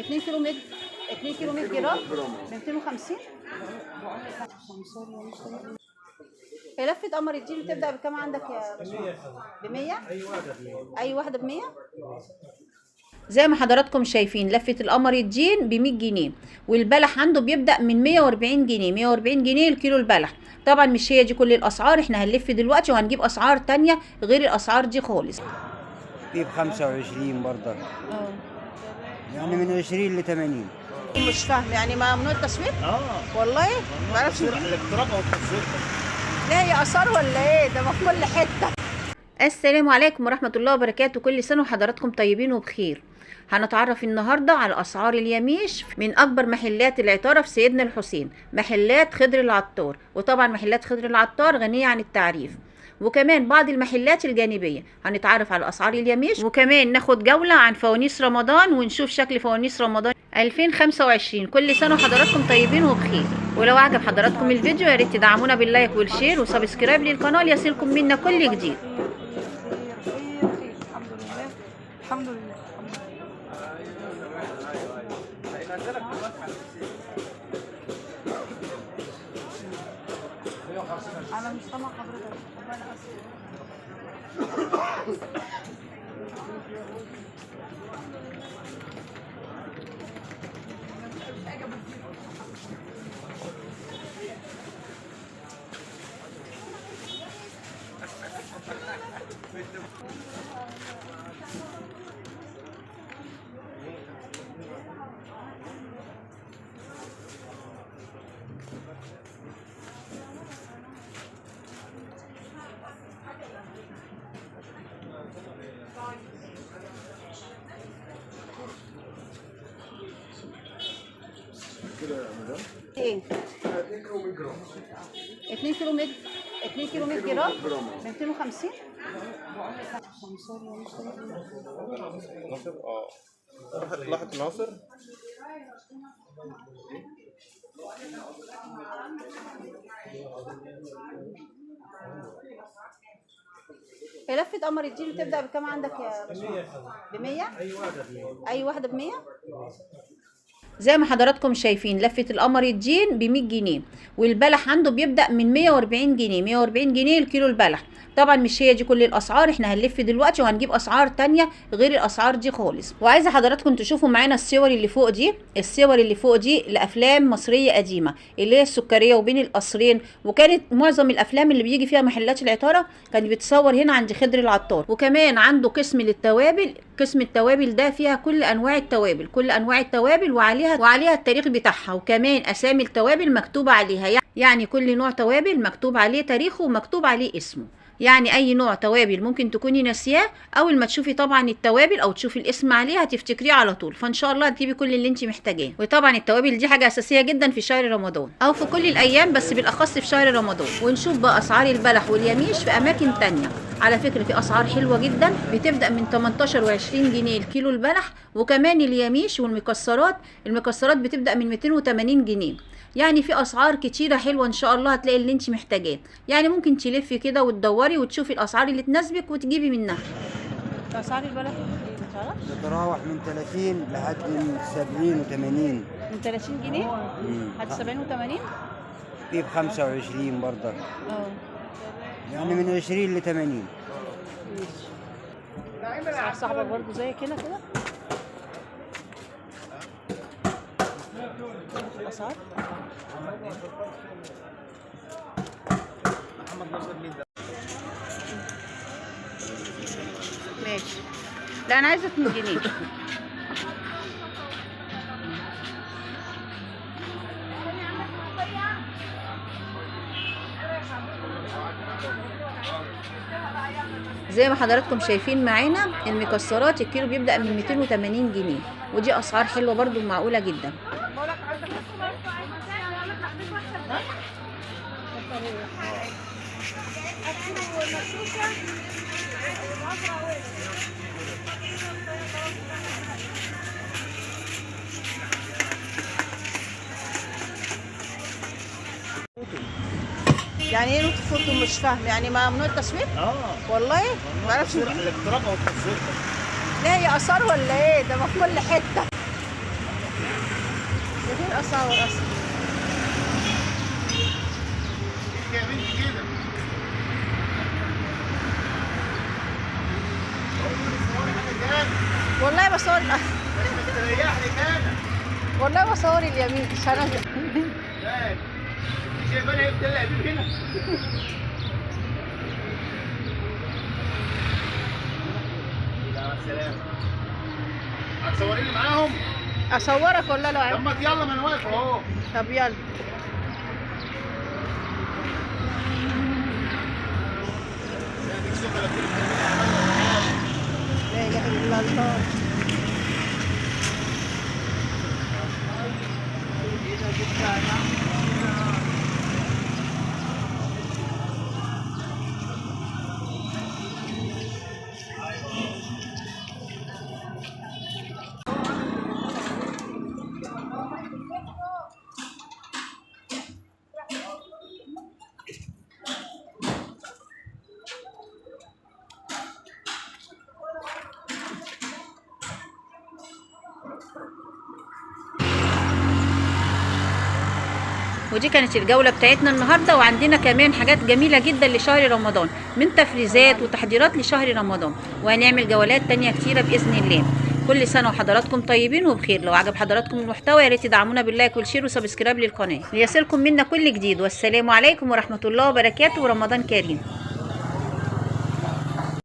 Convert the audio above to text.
2 كيلو 100 2 كيلو 100 جرام ب 250. هي لفة قمر الدين بتبدأ بكام عندك يا باشمهندس؟ ب 100؟ أي واحدة ب 100؟ زي ما حضراتكم شايفين لفة القمر الدين ب 100 جنيه، والبلح عنده بيبدأ من 140 جنيه. 140 جنيه الكيلو البلح. طبعا مش هي دي كل الأسعار، احنا هنلف دلوقتي وهنجيب أسعار تانية غير الأسعار دي خالص. دي ب 25 برضه، يعني من 20 ل 80. مش فاهم يعني ممنوع التسويق؟ والله ما اعرفش الاقتراض او التسويق. لا هي اثار ولا ايه؟ ده ما في كل حته. السلام عليكم ورحمه الله وبركاته، كل سنه وحضراتكم طيبين وبخير. هنتعرف النهارده على اسعار اليميش من اكبر محلات العطاره في سيدنا الحسين، محلات خضر العطار. وطبعا محلات خضر العطار غنيه عن التعريف، وكمان بعض المحلات الجانبيه. هنتعرف على اسعار اليميش، وكمان ناخد جوله عن فوانيس رمضان ونشوف شكل فوانيس رمضان 2025. كل سنه وحضراتكم طيبين وبخير. ولو عجب حضراتكم الفيديو يا ريت تدعمونا باللايك والشير وسبسكرايب للقناه ليصلكم منا كل جديد. الحمد لله. انا مش سامع حضرتك. ايه 2 كيلو 100 2 كيلو 100 جرام ب 250. ناصر لاحق ناصر. هي لفة قمر الدين بتبدأ بكام عندك يا باشمهندس؟ ب 100؟ أي واحدة ب 100؟ زي ما حضراتكم شايفين لفة القمر الدين ب 100 جنيه، والبلح عنده بيبدأ من 140 جنيه. 140 جنيه الكيلو البلح. طبعا مش هي دي كل الاسعار، احنا هنلف دلوقتي وهنجيب اسعار تانية غير الاسعار دي خالص. وعايزه حضراتكم تشوفوا معانا الصور اللي فوق دي. الصور اللي فوق دي لافلام مصريه قديمه، اللي هي السكريه وبين القصرين. وكانت معظم الافلام اللي بيجي فيها محلات العطاره كان بيتصور هنا عند خضر العطار. وكمان عنده قسم للتوابل. قسم التوابل ده فيها كل انواع التوابل، كل انواع التوابل وعليها التاريخ بتاعها، وكمان اسامي التوابل مكتوبه عليها. يعني كل نوع توابل مكتوب عليه تاريخه ومكتوب عليه اسمه. يعني اي نوع توابل ممكن تكوني ناسياه، اول ما تشوفي طبعا التوابل او تشوفي الاسم عليه هتفتكريه على طول، فان شاء الله هتجيبي كل اللي انت محتاجاه. وطبعا التوابل دي حاجه اساسيه جدا في شهر رمضان او في كل الايام، بس بالاخص في شهر رمضان. ونشوف بقى اسعار البلح واليميش في اماكن تانية. على فكره في اسعار حلوه جدا، بتبدا من 18 و20 جنيه الكيلو البلح، وكمان اليميش والمكسرات. المكسرات بتبدا من 280 جنيه. يعني في اسعار كتيره حلوه، ان شاء الله هتلاقي اللي انت محتاجاه. يعني ممكن تلفي كده وتدوري وتشوفي الاسعار اللي تناسبك وتجيبي منها. اسعار البلح ايه بتعرف؟ بتتراوح من 30 لحد من 70 و80. من 30 جنيه لحد 70 و80. دي ب 25 برضه، يعني من 20 ل 80. ماشي. صاحبك برضه زي كده الاسعار. ماشي. لا انا عايزه 2 جنيه. زي ما حضراتكم شايفين معانا المكسرات الكيلو بيبدأ من 280 جنيه، ودي اسعار حلوه برضو معقوله جدا. يعني ايه نطفي فوتو؟ مش فاهم يعني ممنوع التسويق؟ والله ما اعرفش الاقتراض او التسويق. لا هي اثار ولا ايه؟ ده ما في كل حته. كتير اصور اصلا. يا بنتي كده. والله بصور تريحني كده. والله بصور اليمين مش انا. شايفاني هي بتطلع بيه هنا. يا سلام. هتصوري لي معاهم؟ اصورك ولا لا؟ طب ما يلا ما انا واقف اهو. طب يلا. لا اله الا الله. ودي كانت الجولة بتاعتنا النهاردة، وعندنا كمان حاجات جميلة جدا لشهر رمضان من تفريزات وتحضيرات لشهر رمضان، وهنعمل جولات تانية كتيرة بإذن الله. كل سنة وحضراتكم طيبين وبخير. لو عجب حضراتكم المحتوى يا ريت تدعمونا باللايك والشير وسبسكرايب للقناة ليصلكم منا كل جديد. والسلام عليكم ورحمة الله وبركاته ورمضان كريم.